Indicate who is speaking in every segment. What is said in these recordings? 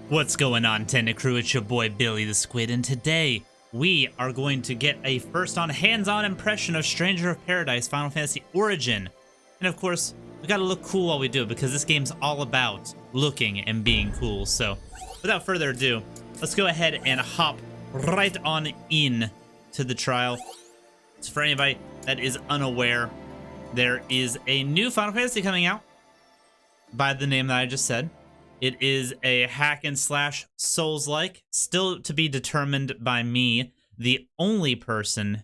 Speaker 1: What's going on, Tenda Crew? It's your boy Billy the Squid, and today we are going to get a first-on, hands-on impression of Stranger of Paradise Final Fantasy Origin. And of course, we gotta look cool while we do it, because this game's all about looking and being cool. So, without further ado, let's go ahead and hop right on in to the trial. So for anybody that is unaware, there is a new Final Fantasy coming out by the name that I just said. It is a hack and slash Souls-like, still to be determined by me, the only person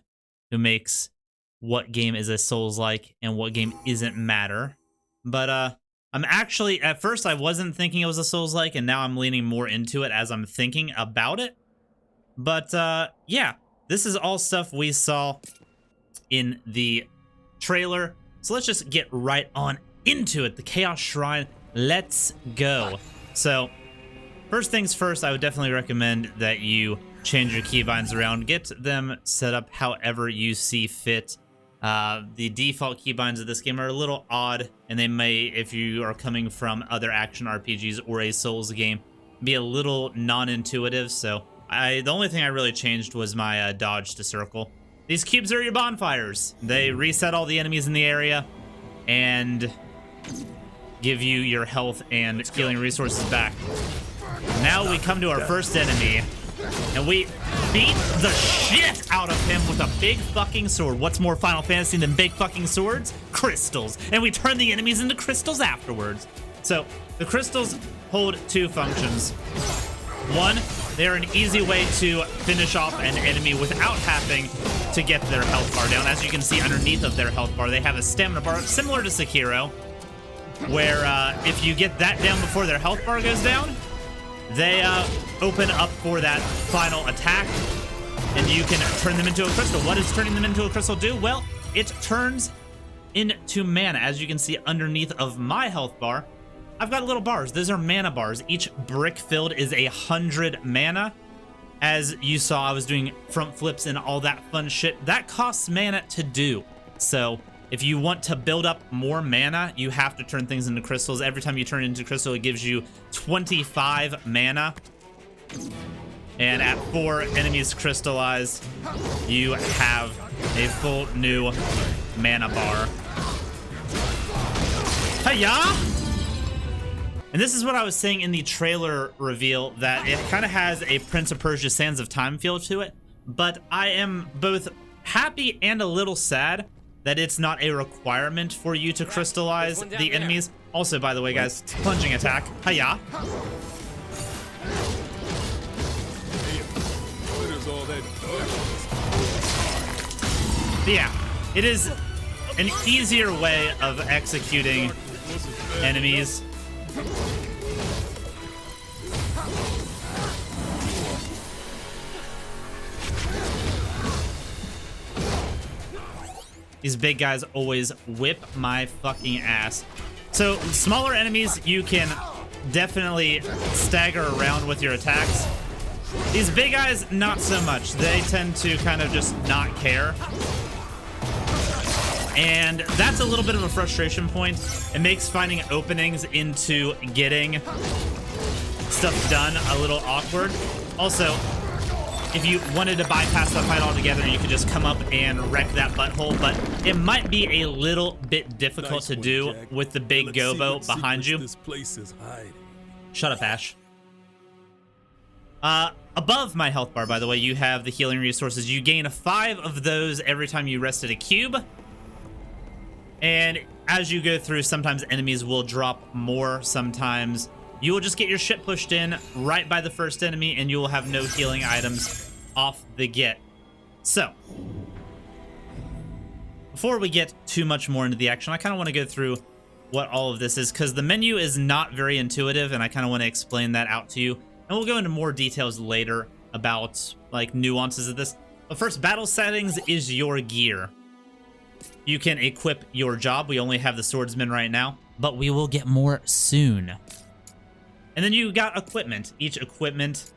Speaker 1: who makes what game is a Souls-like and what game isn't matter. But I'm actually, at first I wasn't thinking it was a Souls-like, and now I'm leaning more into it as I'm thinking about it. But yeah, this is all stuff we saw in the trailer. So let's just get right on into it. The Chaos Shrine. Let's go. So, first things first, I would definitely recommend that you change your keybinds around. Get them set up however you see fit. The default keybinds of this game are a little odd, and they may, if you are coming from other action RPGs or a Souls game, be a little non-intuitive. So, the only thing I really changed was my dodge to circle. These cubes are your bonfires. They reset all the enemies in the area, and give you your health and healing resources back. Now we come to our first enemy, and we beat the shit out of him with a big fucking sword. What's more Final Fantasy than big fucking swords? Crystals. And we turn the enemies into crystals afterwards. So, the crystals hold two functions. One, they're an easy way to finish off an enemy without having to get their health bar down. As you can see underneath of their health bar, they have a stamina bar similar to Sekiro, where if you get that down before their health bar goes down, they open up for that final attack, and you can turn them into a crystal. What does turning them into a crystal do? Well, it turns into mana. As you can see underneath of my health bar, I've got little bars. Those are mana bars. Each brick filled is 100 mana. As you saw, I was doing front flips and all that fun shit. That costs mana to do. So if you want to build up more mana, you have to turn things into crystals. Every time you turn it into crystal, it gives you 25 mana. And at 4 enemies crystallized, you have a full new mana bar. Hiya! And this is what I was saying in the trailer reveal, that it kind of has a Prince of Persia Sands of Time feel to it. But I am both happy and a little sad that it's not a requirement for you to crystallize the enemies. Also, by the way, guys, plunging attack. Hiya. Yeah, it is an easier way of executing enemies. These big guys always whip my fucking ass. So, smaller enemies, you can definitely stagger around with your attacks. These big guys, not so much. They tend to kind of just not care. And that's a little bit of a frustration point. It makes finding openings into getting stuff done a little awkward. Also, if you wanted to bypass the fight altogether, you could just come up and wreck that butthole, but it might be a little bit difficult to do with the big gobo behind you. Shut up, Ash. Above my health bar, by the way, you have the healing resources. You gain 5 of those every time you rest at a cube. And as you go through, sometimes enemies will drop more, sometimes you will just get your shit pushed in right by the first enemy, and you will have no healing items off the get. So, before we get too much more into the action, I kind of want to go through what all of this is, because the menu is not very intuitive, and I kind of want to explain that out to you. And we'll go into more details later about, like, nuances of this. But first, battle settings is your gear. You can equip your job. We only have the swordsman right now, but we will get more soon. And then you got equipment. Each equipment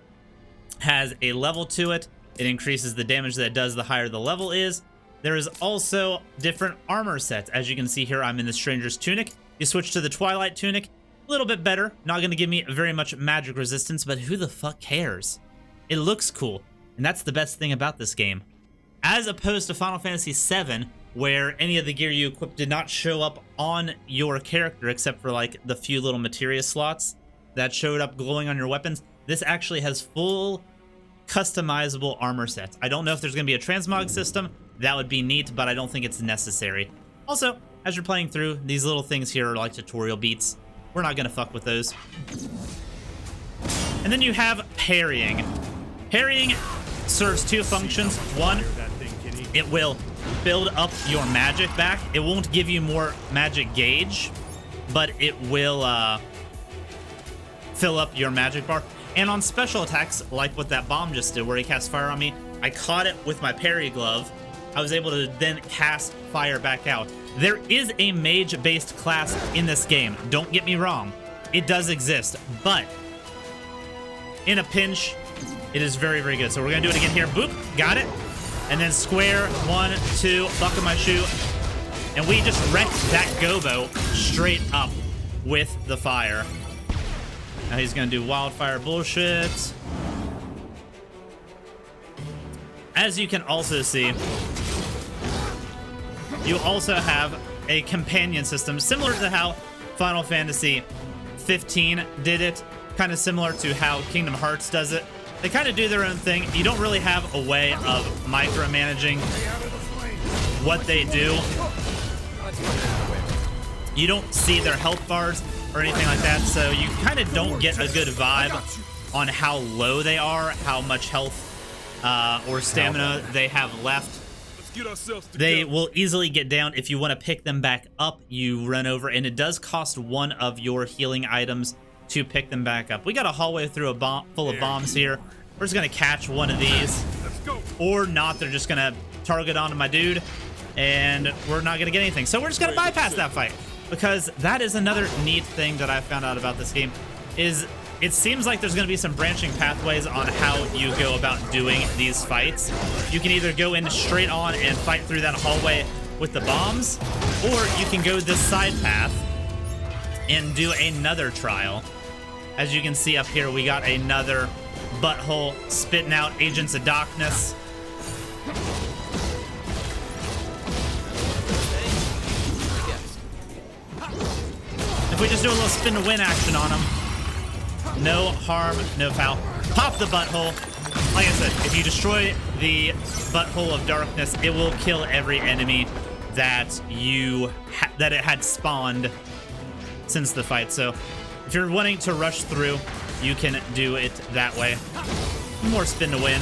Speaker 1: has a level to it. It increases the damage that it does the higher the level is. There is also different armor sets. As you can see here, I'm in the Stranger's Tunic. You switch to the Twilight Tunic, A little bit better. Not going to give me very much magic resistance, but who the fuck cares? It looks cool, and that's the best thing about this game. As opposed to Final Fantasy VII, where any of the gear you equip did not show up on your character except for like the few little materia slots that showed up glowing on your weapons. This actually has full customizable armor sets. I don't know if there's going to be a transmog system. That would be neat, but I don't think it's necessary. Also, as you're playing through, these little things here are like tutorial beats. We're not going to fuck with those. And then you have parrying. Parrying serves two functions. One, it will build up your magic back. It won't give you more magic gauge, but it will fill up your magic bar. And on special attacks, like what that bomb just did, where he cast fire on me, I caught it with my parry glove. I was able to then cast fire back out. There is a mage-based class in this game. Don't get me wrong. It does exist, but in a pinch, it is very, very good. So we're gonna do it again here. Boop, got it. And then square, 1, 2, buckle my shoe. And we just wrecked that Gobo straight up with the fire. Now he's gonna do wildfire bullshit. As you can also see, you also have a companion system similar to how Final Fantasy 15 did it, kind of similar to how Kingdom Hearts does it. They kind of do their own thing. You don't really have a way of micromanaging what they do. You don't see their health bars or anything like that, so you kind of don't get a good vibe on how low they are, how much health or stamina they have left. They will easily get down. If you want to pick them back up, you run over, and it does cost one of your healing items to pick them back up. We got a hallway through a bomb full of bombs here. We're just gonna catch one of these, or not. They're just gonna target onto my dude, and we're not gonna get anything. So we're just gonna bypass that fight, because that is another neat thing that I found out about this game. Is it seems like there's gonna be some branching pathways on how you go about doing these fights. You can either go in straight on and fight through that hallway with the bombs, or you can go this side path and do another trial. As you can see up here, we got another butthole spitting out agents of darkness. If we just do a little spin to win action on him, no harm, no foul. Pop the butthole. Like I said, if you destroy the butthole of darkness, it will kill every enemy that that it had spawned since the fight. So if you're wanting to rush through, you can do it that way. More spin to win.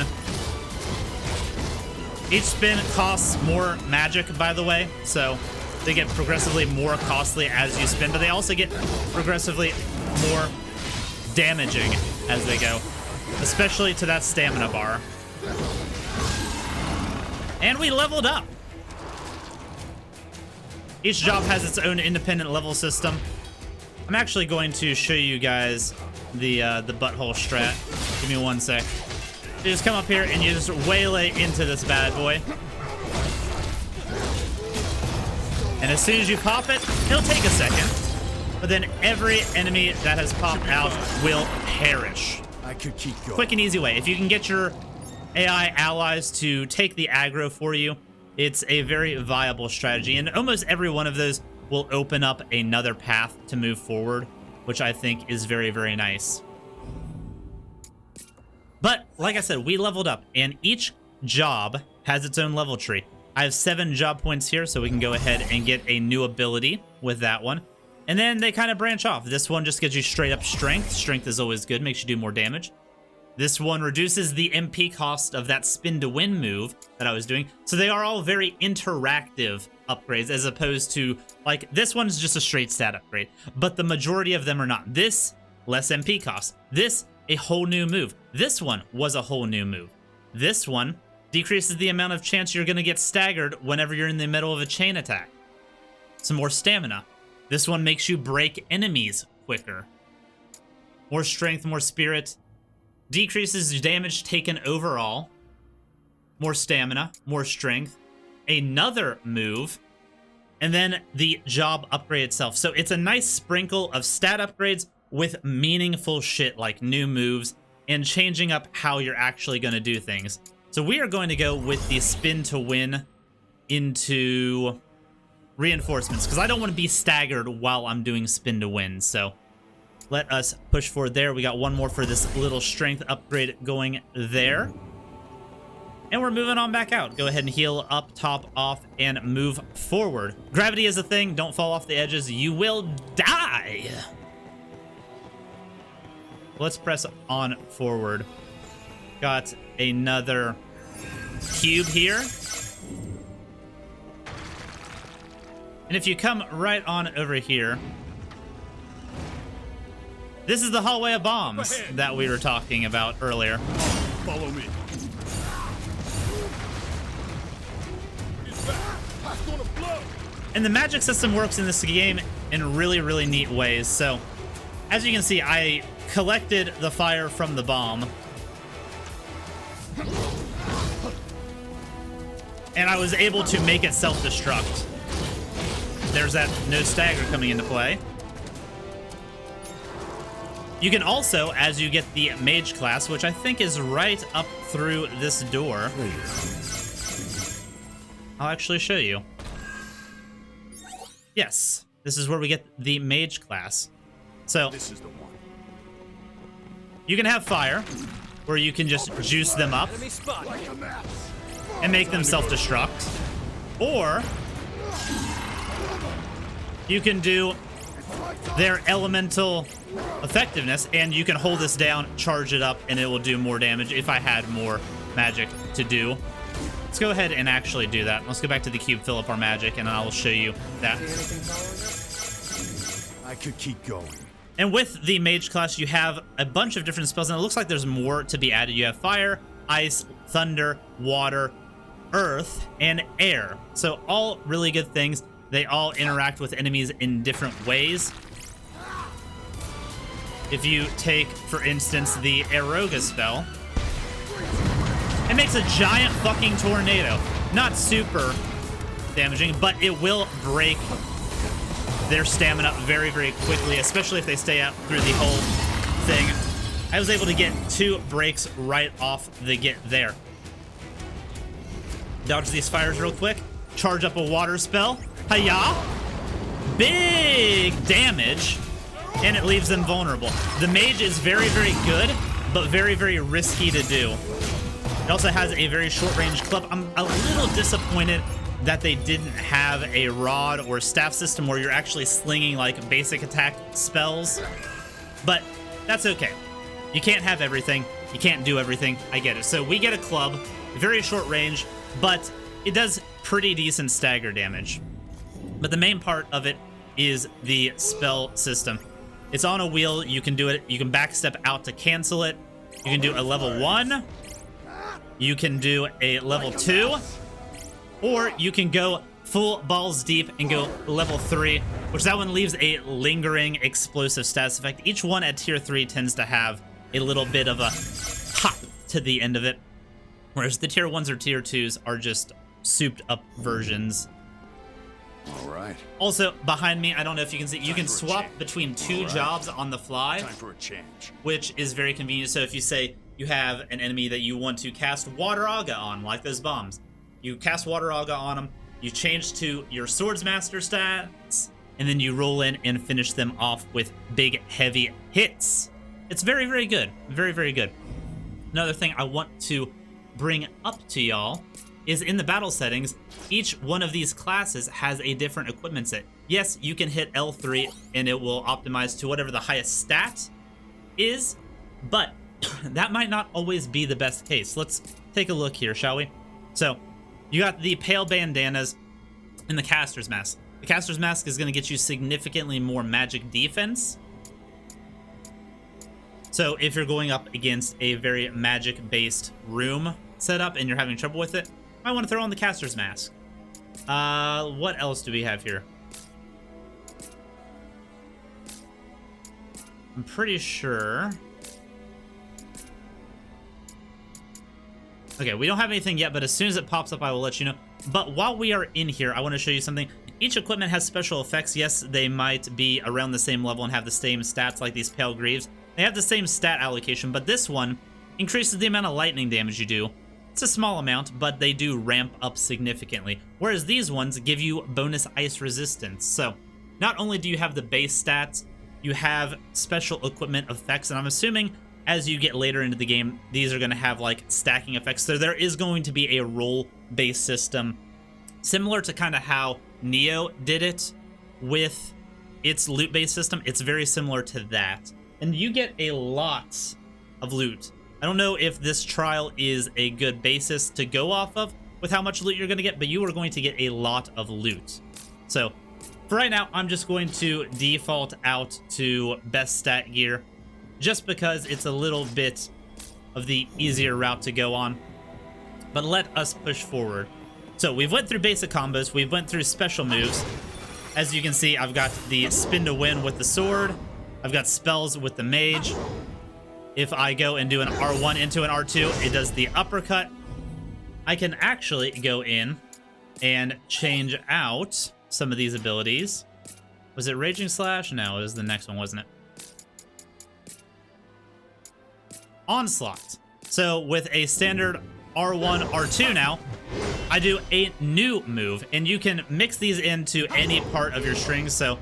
Speaker 1: Each spin costs more magic, by the way, so they get progressively more costly as you spin, but they also get progressively more damaging as they go, especially to that stamina bar. And we leveled up. Each job has its own independent level system. I'm actually going to show you guys the butthole strat. Give me one sec. You just come up here and you just waylay into this bad boy. And as soon as you pop it, it'll take a second. But then every enemy that has popped out will perish.
Speaker 2: I could keep going.
Speaker 1: Quick and easy way. If you can get your AI allies to take the aggro for you, it's a very viable strategy. And almost every one of those will open up another path to move forward, which I think is very, very nice. But like I said, we leveled up, and each job has its own level tree. I have 7 job points here, so we can go ahead and get a new ability with that one. And then they kind of branch off. This one just gives you straight up strength. Strength is always good, makes you do more damage. This one reduces the MP cost of that spin to win move that I was doing. So they are all very interactive upgrades, as opposed to, like, this one's just a straight stat upgrade, but the majority of them are not. This, less MP cost. This, a whole new move. This one was a whole new move. This one decreases the amount of chance you're gonna get staggered whenever you're in the middle of a chain attack. Some more stamina. This one makes you break enemies quicker. More strength, more spirit. Decreases damage taken overall. More stamina, more strength. Another move. and then the job upgrade itself. So it's a nice sprinkle of stat upgrades with meaningful shit like new moves and changing up how you're actually going to do things. So we are going to go with the spin to win into reinforcements because I don't want to be staggered while I'm doing spin to win. So let us push forward there. We got one more for this little strength upgrade going there. And we're moving on back out. Go ahead and heal up, top off, and move forward. Gravity is a thing. Don't fall off the edges. You will die. Let's press on forward. Got another cube here. And if you come right on over here, this is the hallway of bombs that we were talking about earlier.
Speaker 2: Follow me.
Speaker 1: And the magic system works in this game in really, really neat ways. So, as you can see, I collected the fire from the bomb. And I was able to make it self-destruct. There's that no stagger coming into play. You can also, as you get the Mage class, which I think is right up through this door. I'll actually show you. Yes, this is where we get the Mage class. So,
Speaker 2: This is the one.
Speaker 1: you can have fire, where you can just juice them up and make them self-destruct. Or, you can do their elemental effectiveness, and you can hold this down, charge it up, and it will do more damage if I had more magic to do. Let's go ahead and actually do that. Let's go back to the cube, fill up our magic, and I'll show you that.
Speaker 2: I could keep going.
Speaker 1: And with the Mage class, you have a bunch of different spells, and it looks like there's more to be added. You have fire, ice, thunder, water, earth, and air. So all really good things. They all interact with enemies in different ways. If you take, for instance, the Eroga spell, it makes a giant fucking tornado. Not super damaging, but it will break their stamina very, very quickly, especially if they stay out through the whole thing. I was able to get 2 breaks right off the get there. Dodge these fires real quick. Charge up a water spell. Hiya! Big damage, and it leaves them vulnerable. The Mage is very, very good, but very, very risky to do. It also has a very short-range club. I'm a little disappointed that they didn't have a rod or staff system where you're actually slinging like basic attack spells, but that's okay. You can't have everything. You can't do everything. I get it. So we get a club, very short range, but it does pretty decent stagger damage. But the main part of it is the spell system. It's on a wheel. You can do it. You can backstep out to cancel it. You can do a level 1. You can do a level 2. Or you can go full balls deep and go level 3, which that one leaves a lingering explosive status effect. Each one at tier 3 tends to have a little bit of a pop to the end of it, whereas the tier 1s or tier 2s are just souped up versions.
Speaker 2: All right.
Speaker 1: Also, behind me, I don't know if you can see, you can swap between 2 jobs on the fly,
Speaker 2: Time for a change.
Speaker 1: which is very convenient. So if you say you have an enemy that you want to cast Water Aga on, like those bombs, you cast Water Aga on them, you change to your Swordsmaster stats, and then you roll in and finish them off with big, heavy hits. It's very, very good. Very, very good. Another thing I want to bring up to y'all is in the battle settings, each one of these classes has a different equipment set. Yes, you can hit L3 and it will optimize to whatever the highest stat is, but that might not always be the best case. Let's take a look here, shall we? So, you got the Pale Bandanas and the Caster's Mask. The Caster's Mask is going to get you significantly more magic defense. So if you're going up against a very magic-based room setup and you're having trouble with it, I want to throw on the Caster's Mask. What else do we have here? I'm pretty sure. Okay, we don't have anything yet, but as soon as it pops up, I will let you know. But while we are in here, I want to show you something. Each equipment has special effects. Yes, they might be around the same level and have the same stats like these Pale Greaves. They have the same stat allocation, but this one increases the amount of lightning damage you do. It's a small amount, but they do ramp up significantly. Whereas these ones give you bonus ice resistance. So not only do you have the base stats, you have special equipment effects, and I'm assuming as you get later into the game, these are going to have like stacking effects. So there is going to be a roll-based system, similar to kind of how Neo did it with its loot-based system. It's very similar to that. And you get a lot of loot. I don't know if this trial is a good basis to go off of with how much loot you're going to get, but you are going to get a lot of loot. So for right now, I'm just going to default out to best stat gear, just because it's a little bit of the easier route to go on. But let us push forward. So we've went through basic combos, we've went through special moves. As you can see, I've got the spin to win with the sword. I've got spells with the mage. If I go and do an R1 into an R2, it does the uppercut. I can actually go in and change out some of these abilities. Was it Raging Slash? No, it was the next one, wasn't it? Onslaught. So with a standard R1, R2 now, I do a new move, and you can mix these into any part of your strings. So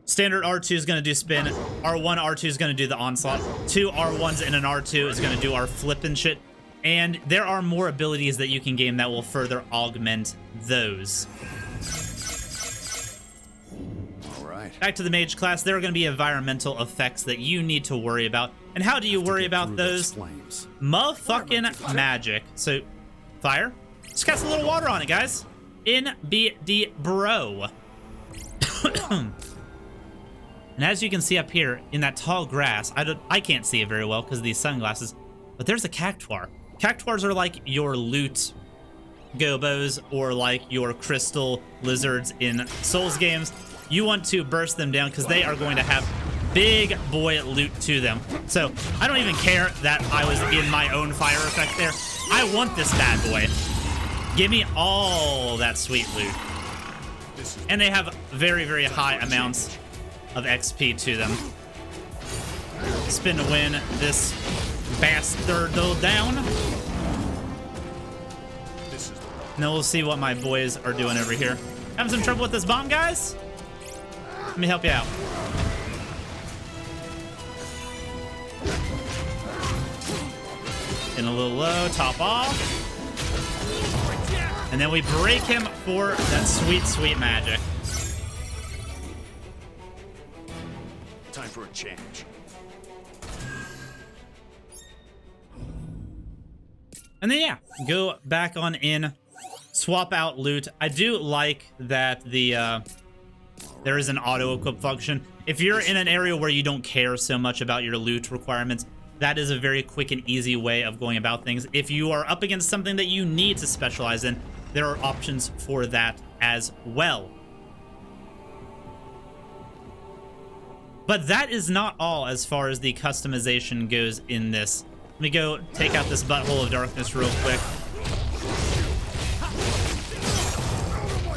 Speaker 1: standard R2 is going to do spin, R1, R2 is going to do the onslaught, 2 R1s and an R2 is going to do our flip and shit, and there are more abilities that you can gain that will further augment those.
Speaker 2: Alright.
Speaker 1: Back to the mage class, there are going to be environmental effects that you need to worry about. And how do you worry about those? Motherfucking magic. So, fire. Just cast a little water on it, guys. NBD bro. And as you can see up here in that tall grass, I can't see it very well because of these sunglasses, but there's a cactuar. Cactuars are like your loot gobos or like your crystal lizards in Souls games. You want to burst them down because they are going to have big boy loot to them. So I don't even care that I was in my own fire effect there. I want this bad boy. Give me all that sweet loot. And they have very, very high amounts of XP to them. Spin to win this bastard down. And then we'll see what my boys are doing over here. Having some trouble with this bomb, guys? Let me help you out. In a little low, top off. And then we break him for that sweet, sweet magic.
Speaker 2: Time for a change.
Speaker 1: And then, yeah, go back on in, swap out loot. I do like that there is an auto-equip function. If you're in an area where you don't care so much about your loot requirements, that is a very quick and easy way of going about things. If you are up against something that you need to specialize in, there are options for that as well. But that is not all as far as the customization goes in this. Let me go take out this butthole of darkness real quick.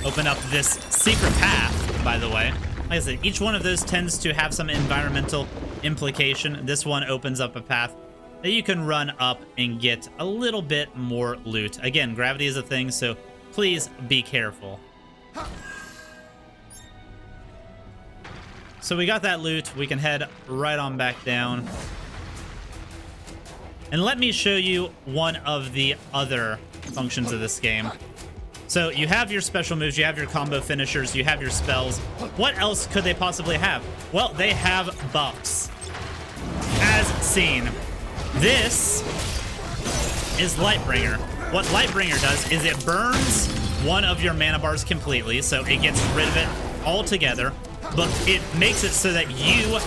Speaker 1: Open up this secret path, by the way. Like I said, each one of those tends to have some environmental implication. This one opens up a path that you can run up and get a little bit more loot. Again, gravity is a thing, so please be careful. So we got that loot. We can head right on back down. And let me show you one of the other functions of this game. So you have your special moves, you have your combo finishers, you have your spells. What else could they possibly have? Well, they have buffs. As seen, this is Lightbringer. What Lightbringer does is it burns one of your mana bars completely, so it gets rid of it altogether, but it makes it so that you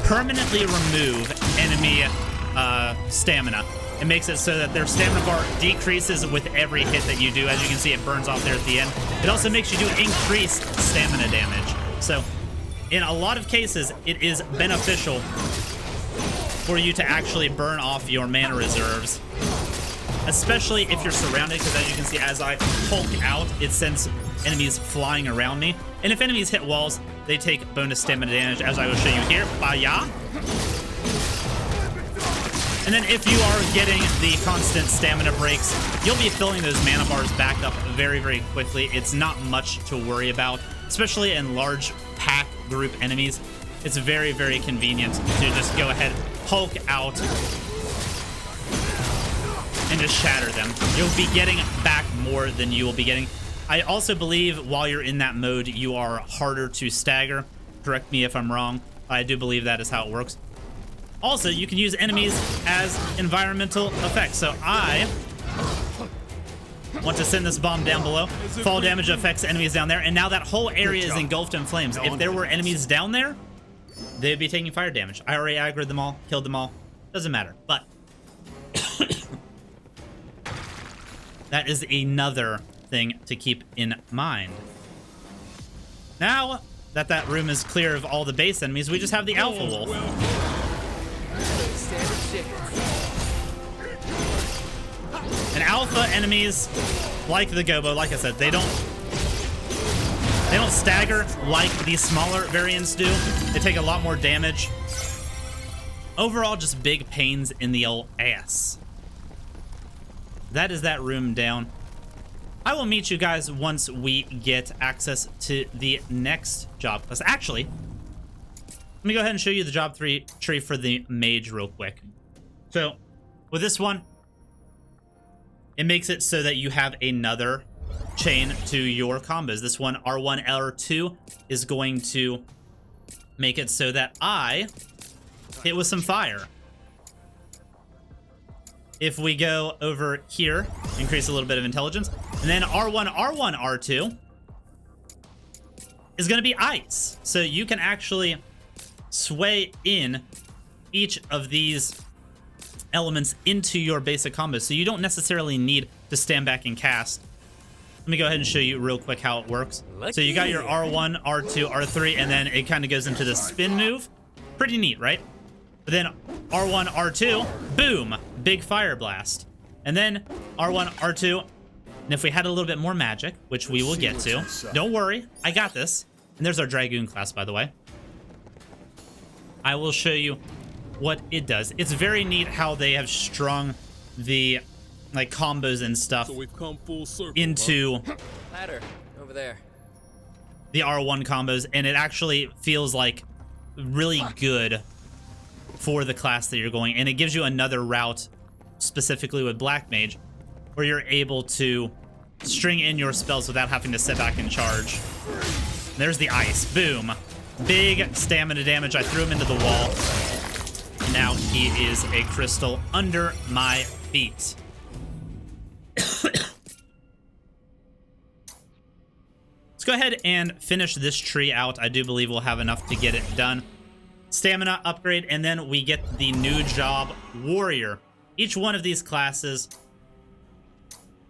Speaker 1: permanently remove enemy stamina. It makes it so that their stamina bar decreases with every hit that you do. As you can see, it burns off there at the end. It also makes you do increased stamina damage. So in a lot of cases, it is beneficial for you to actually burn off your mana reserves. especially if you're surrounded, because as you can see, as I Hulk out, it sends enemies flying around me. And if enemies hit walls, they take bonus stamina damage, as I will show you here. Baya. And then if you are getting the constant stamina breaks, you'll be filling those mana bars back up very, very quickly. It's not much to worry about, especially in large pack group enemies. It's very, very convenient to just go ahead, Hulk out, and just shatter them. You'll be getting back more than you will be getting. I also believe while you're in that mode, you are harder to stagger. Correct me if I'm wrong. I do believe that is how it works. Also, you can use enemies as environmental effects. So I want to send this bomb down below. Fall damage affects enemies down there. And now that whole area is engulfed in flames. If there were enemies down there, they'd be taking fire damage. I already aggroed them all, killed them all. Doesn't matter. But that is another thing to keep in mind. Now that that room is clear of all the base enemies, we just have the Alpha Wolf. And alpha enemies, like the Gobo, like I said, they don't stagger like these smaller variants do. They take a lot more damage. Overall, just big pains in the old ass. That is that room down. I will meet you guys once we get access to the next job class. Actually, let me go ahead and show you the job tree for the Mage real quick. So, with this one, it makes it so that you have another chain to your combos. This one, R1, R2, is going to make it so that I hit with some fire. If we go over here, increase a little bit of intelligence, and then R1, R1, R2 is going to be ice. So you can actually sway in each of these elements into your basic combos, so you don't necessarily need to stand back and cast. Let me go ahead and show you real quick how it works. So you got your R1, R2, R3, and then it kind of goes into the spin move. Pretty neat, right? But then R1, R2, boom, big fire blast. And then R1, R2, and if we had a little bit more magic, which we will get to, don't worry, I got this. And there's our Dragoon class, by the way. I will show you what it does. It's very neat how they have strung the like combos and stuff
Speaker 3: So we've come full circle,
Speaker 1: into
Speaker 4: Ladder over there.
Speaker 1: the R1 combos, and it actually feels like really good for the class that you're going, and it gives you another route, specifically with Black Mage, where you're able to string in your spells without having to sit back and charge. There's the ice. Boom. Big stamina damage. I threw him into the wall. Now he is a crystal under my feet. Let's go ahead and finish this tree out. I do believe we'll have enough to get it done. Stamina upgrade, and then we get the new job, Warrior. Each one of these classes,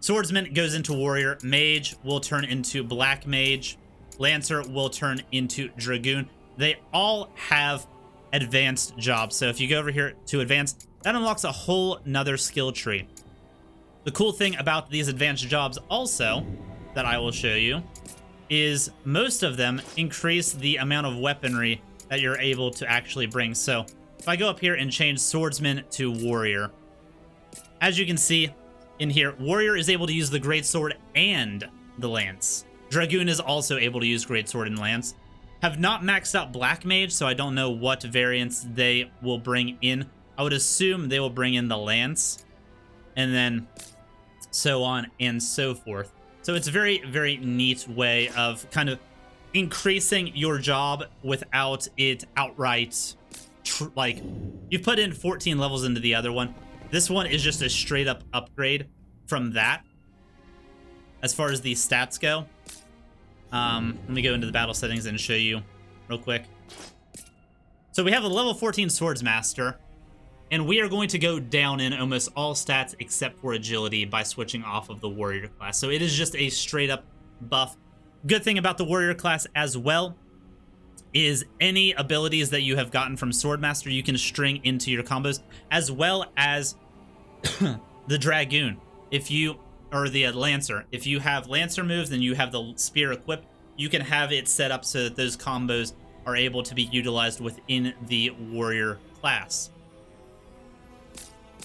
Speaker 1: Swordsman goes into Warrior, Mage will turn into Black Mage, Lancer will turn into Dragoon. They all have advanced jobs. So if you go over here to advanced, that unlocks a whole nother skill tree. The cool thing about these advanced jobs also, that I will show you, is most of them increase the amount of weaponry that you're able to actually bring. So if I go up here and change Swordsman to Warrior, as you can see in here, Warrior is able to use the Greatsword and the Lance. Dragoon is also able to use Greatsword and Lance. Have not maxed out Black Mage, so I don't know what variants they will bring in. I would assume they will bring in the Lance, and then so on and so forth. So it's a very, very neat way of kind of increasing your job without it outright, like, you've put in 14 levels into the other one. This one is just a straight up upgrade from that. As far as the stats go, let me go into the battle settings and show you real quick. So we have a level 14 Swordsmaster, and we are going to go down in almost all stats except for agility by switching off of the Warrior class. So it is just a straight up buff. Good thing about the Warrior class as well is any abilities that you have gotten from Swordmaster you can string into your combos, as well as the Dragoon. if you, or the Lancer, if you have Lancer moves, then you have the spear equipped, you can have it set up so that those combos are able to be utilized within the warrior class.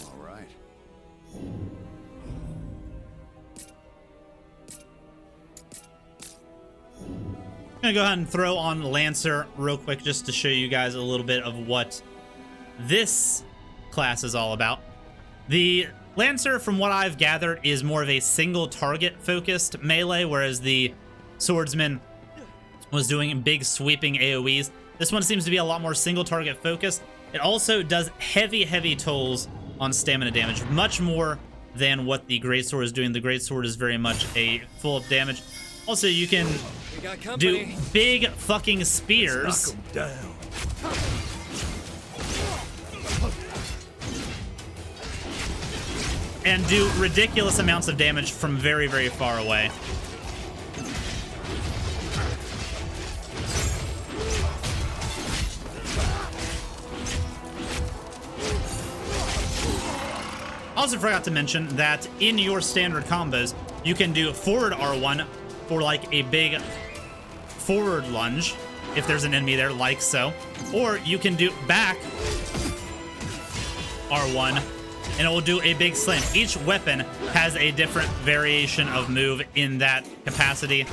Speaker 2: All right.
Speaker 1: I'm gonna go ahead and throw on Lancer real quick just to show you guys a little bit of what this class is all about. The Lancer, from what I've gathered, is more of a single target focused melee, whereas the Swordsman was doing big sweeping AoEs. This one seems to be a lot more single target focused. It also does heavy tolls on stamina damage, much more than what the Greatsword is doing. The Greatsword is very much a full up damage. Also, you can do big fucking spears.
Speaker 2: Knock 'em down.
Speaker 1: And do ridiculous amounts of damage from very far away. Also forgot to mention that in your standard combos, you can do forward R1 for like a big forward lunge, if there's an enemy there, like so. Or you can do back R1, and it will do a big slam. Each weapon has a different variation of move in that capacity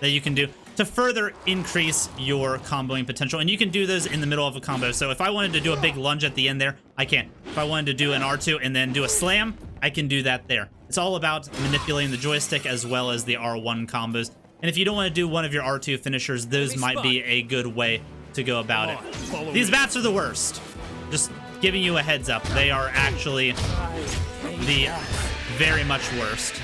Speaker 1: that you can do to further increase your comboing potential. And you can do those in the middle of a combo. So if I wanted to do a big lunge at the end there, I can. If I wanted to do an R2 and then do a slam, I can do that there. It's all about manipulating the joystick as well as the R1 combos. And if you don't want to do one of your R2 finishers, those might be a good way to go about it. These bats are the worst. Just giving you a heads up. They are actually the very much worst.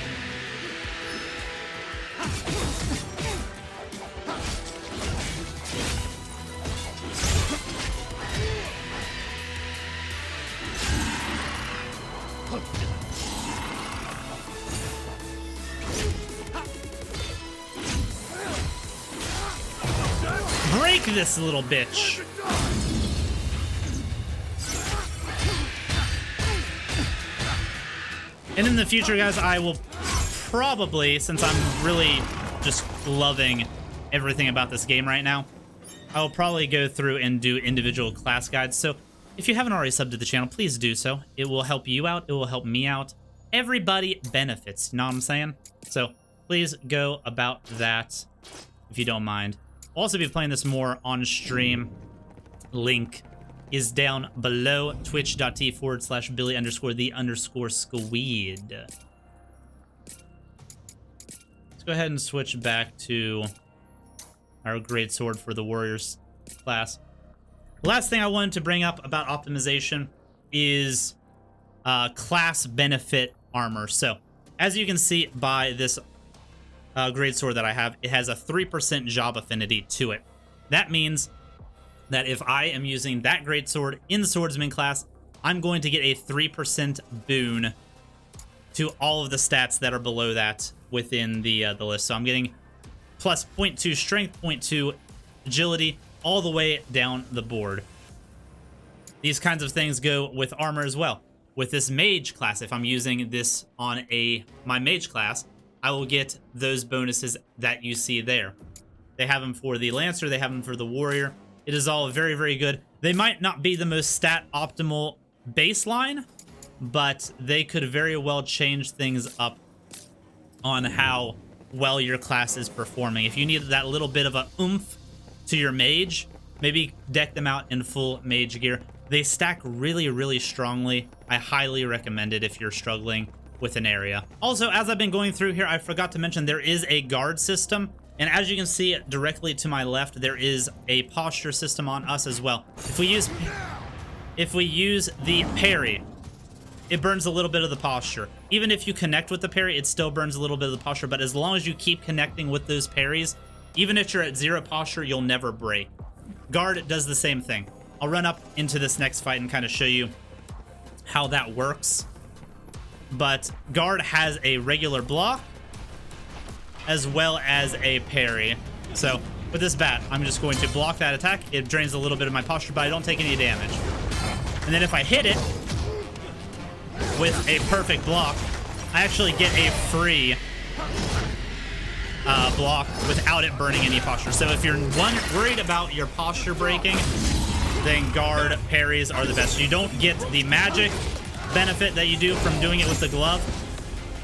Speaker 1: Break this little bitch. And in the future, guys, I will probably, since I'm really just loving everything about this game right now, I will probably go through and do individual class guides. So if you haven't already subbed to the channel, please do so. It will help you out. It will help me out. Everybody benefits, you know what I'm saying? So please go about that if you don't mind. I'll also be playing this more on stream. Link is down below, twitch.tv/Billy_the_Skwid. Let's go ahead and switch back to our greatsword for the warriors class. The last thing I wanted to bring up about optimization is class benefit armor. So as you can see by this greatsword that I have, it has a 3% job affinity to it. That means that if I am using that greatsword in the swordsman class, I'm going to get a 3% boon to all of the stats that are below that within the list. So I'm getting plus 0.2 strength, 0.2 agility, all the way down the board. These kinds of things go with armor as well. With this mage class, if I'm using this on my mage class, I will get those bonuses that you see there. They have them for the lancer, they have them for the warrior. It is all very, very good. They might not be the most stat optimal baseline, but they could very well change things up on how well your class is performing. If you need that little bit of a oomph to your mage, maybe deck them out in full mage gear. They stack really, really strongly. I highly recommend it if you're struggling with an area. Also, as I've been going through here, I forgot to mention there is a guard system. And as you can see directly to my left, there is a posture system on us as well. If we use the parry, it burns a little bit of the posture. Even if you connect with the parry, it still burns a little bit of the posture. But as long as you keep connecting with those parries, even if you're at 0 posture, you'll never break. Guard does the same thing. I'll run up into this next fight and kind of show you how that works. But guard has a regular block as well as a parry. So with this bat, I'm just going to block that attack. It drains a little bit of my posture, but I don't take any damage. And then if I hit it, with a perfect block, I actually get a free block without it burning any posture. So if you're worried about your posture breaking, then guard parries are the best. You don't get the magic benefit that you do from doing it with the glove,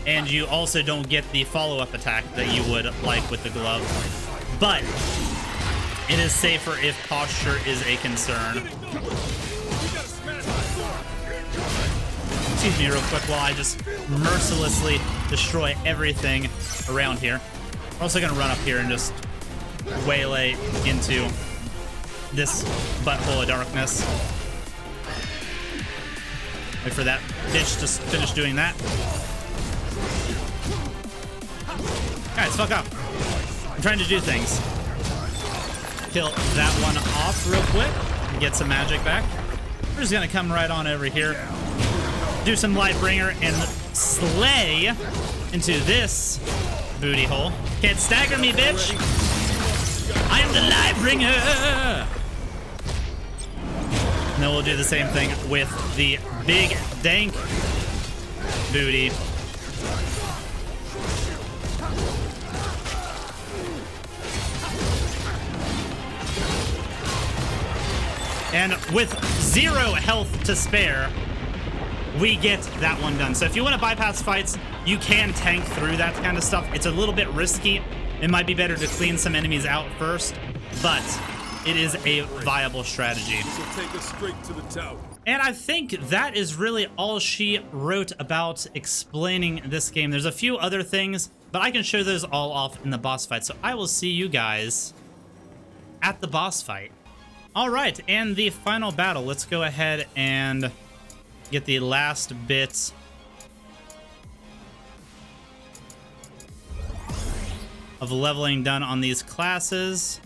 Speaker 1: and you also don't get the follow-up attack that you would like with the glove. But it is safer if posture is a concern. Excuse me real quick while I just mercilessly destroy everything around here. We're also gonna run up here and just waylay into this butthole of darkness. Wait for that bitch to finish doing that. Guys, fuck up. I'm trying to do things. Kill that one off real quick and get some magic back. We're just gonna come right on over here, do some Lightbringer, and slay into this booty hole. Can't stagger me, bitch. I am the Lightbringer. And then we'll do the same thing with the big dank booty. And with 0 health to spare, we get that one done. So if you want to bypass fights, you can tank through that kind of stuff. It's a little bit risky. It might be better to clean some enemies out first, but it is a viable strategy.
Speaker 3: So take us straight to the tower.
Speaker 1: And I think that is really all she wrote about explaining this game. There's a few other things, but I can show those all off in the boss fight. So I will see you guys at the boss fight. All right, and the final battle. Let's go ahead and get the last bit of leveling done on these classes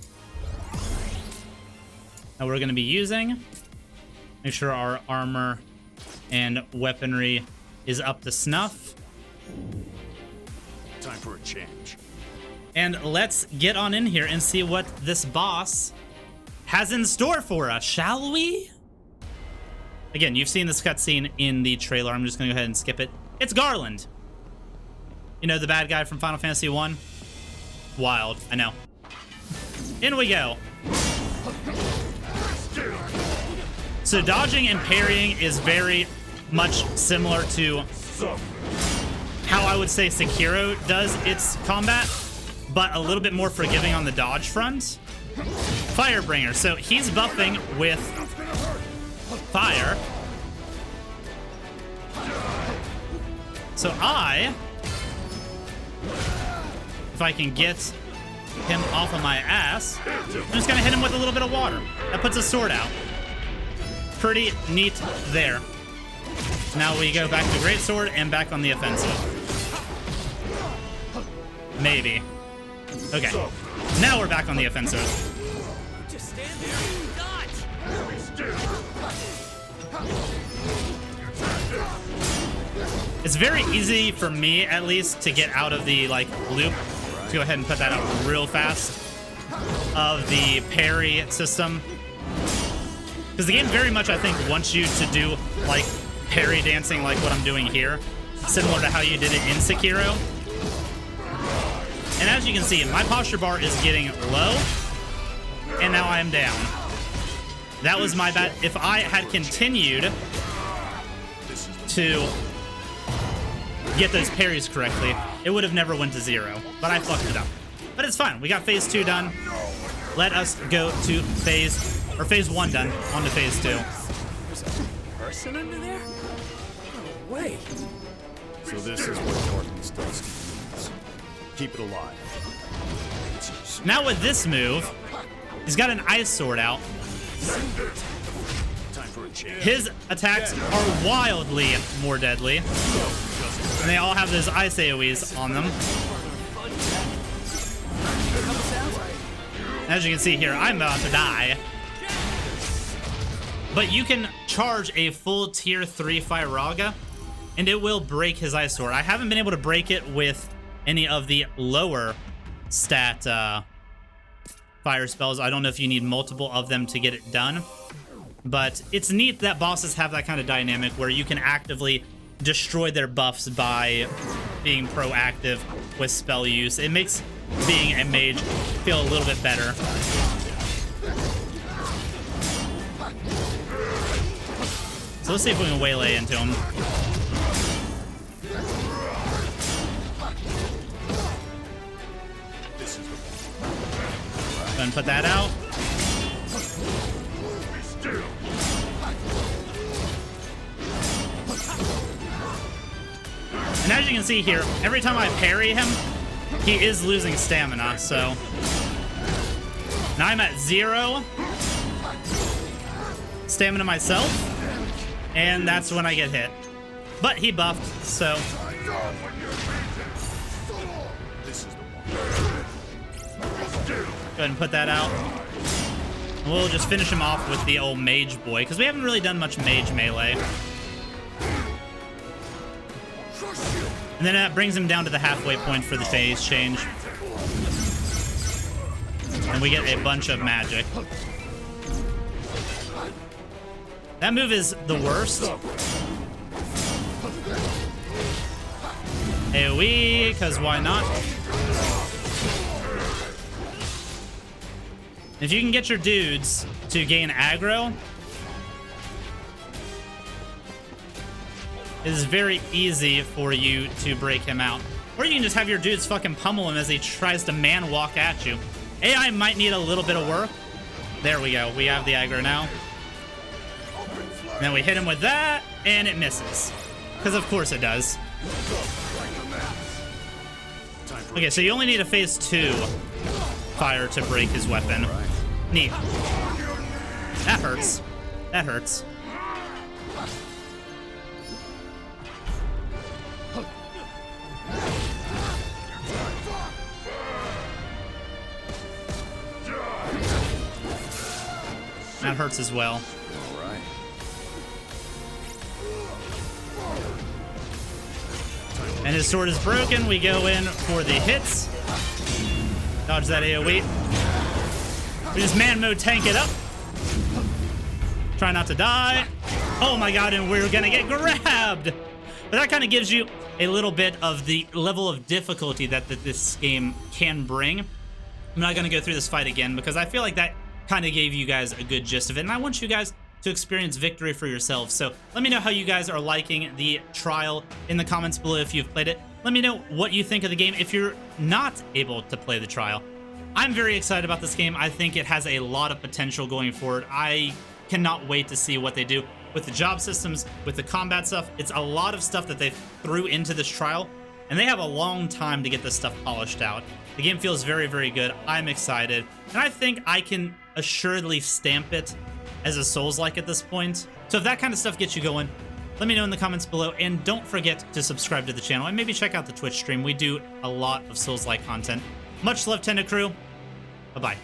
Speaker 1: that we're going to be using. Make sure our armor and weaponry is up to snuff.
Speaker 2: Time for a change.
Speaker 1: And let's get on in here and see what this boss has in store for us, shall we? Again, you've seen this cutscene in the trailer. I'm just gonna go ahead and skip it. It's Garland. You know, the bad guy from Final Fantasy 1? Wild, I know. In we go. So dodging and parrying is very much similar to how I would say Sekiro does its combat, but a little bit more forgiving on the dodge front. Firebringer, so he's buffing with fire. So if I can get him off of my ass, I'm just gonna hit him with a little bit of water. That puts a sword out. Pretty neat there. Now we go back to greatsword and back on the offensive. Maybe. Okay. Now we're back on the offensive.
Speaker 4: Just stand there. God.
Speaker 1: It's very easy for me, at least, to get out of the loop. Let's go ahead and put that up real fast of the parry system, because the game very much, I think, wants you to do parry dancing like what I'm doing here, similar to how you did it in Sekiro. And as you can see, my posture bar is getting low, and now I am down. That was my bad. If I had continued to get those parries correctly, it would have never went to 0, but I fucked it up. But it's fine. We got phase 2 done. Let us go to phase 1 done, on to phase 2.
Speaker 4: There's a person under there? No way.
Speaker 2: So this is what darkness does to humans. Keep it alive.
Speaker 1: Now with this move, he's got an ice sword out.
Speaker 2: Time for a change.
Speaker 1: His attacks are wildly more deadly, and they all have those ice AoEs on them. As you can see here, I'm about to die. But you can charge a full tier 3 Firaga, and it will break his ice sword. I haven't been able to break it with any of the lower stat fire spells. I don't know if you need multiple of them to get it done, but it's neat that bosses have that kind of dynamic where you can actively destroy their buffs by being proactive with spell use. It makes being a mage feel a little bit better. So let's see if we can waylay into him. Go ahead and put that out. And as you can see here, every time I parry him, he is losing stamina, so now I'm at 0 stamina myself, and that's when I get hit. But he buffed, so go ahead and put that out. We'll just finish him off with the old mage boy, because we haven't really done much mage melee. And then that brings him down to the halfway point for the phase change. And we get a bunch of magic. That move is the worst. AoE, because why not? If you can get your dudes to gain aggro, it is very easy for you to break him out. Or you can just have your dudes fucking pummel him as he tries to man walk at you. AI might need a little bit of work. There we go. We have the aggro now. And then we hit him with that, and it misses. Because of course it does. Okay, so you only need a phase 2 fire to break his weapon. Neat. That hurts. That hurts. That hurts as well.
Speaker 2: All right.
Speaker 1: And his sword is broken. We go in for the hits. Dodge that AoE. We just man mode tank it up. Try not to die. Oh my god, and we're gonna get grabbed. But that kind of gives you a little bit of the level of difficulty that this game can bring. I'm not gonna go through this fight again because I feel like that kind of gave you guys a good gist of it, and I want you guys to experience victory for yourselves. So let me know how you guys are liking the trial in the comments below if you've played it. Let me know what you think of the game if you're not able to play the trial. I'm very excited about this game. I think it has a lot of potential going forward. I cannot wait to see what they do with the job systems, with the combat stuff. It's a lot of stuff that they threw into this trial, and they have a long time to get this stuff polished out. The game feels very, very good. I'm excited, and I think I can assuredly stamp it as a Souls-like at this point. So if that kind of stuff gets you going, let me know in the comments below, and don't forget to subscribe to the channel and maybe check out the Twitch stream. We do a lot of Souls-like content. Much love, Tenda Crew. Bye-bye.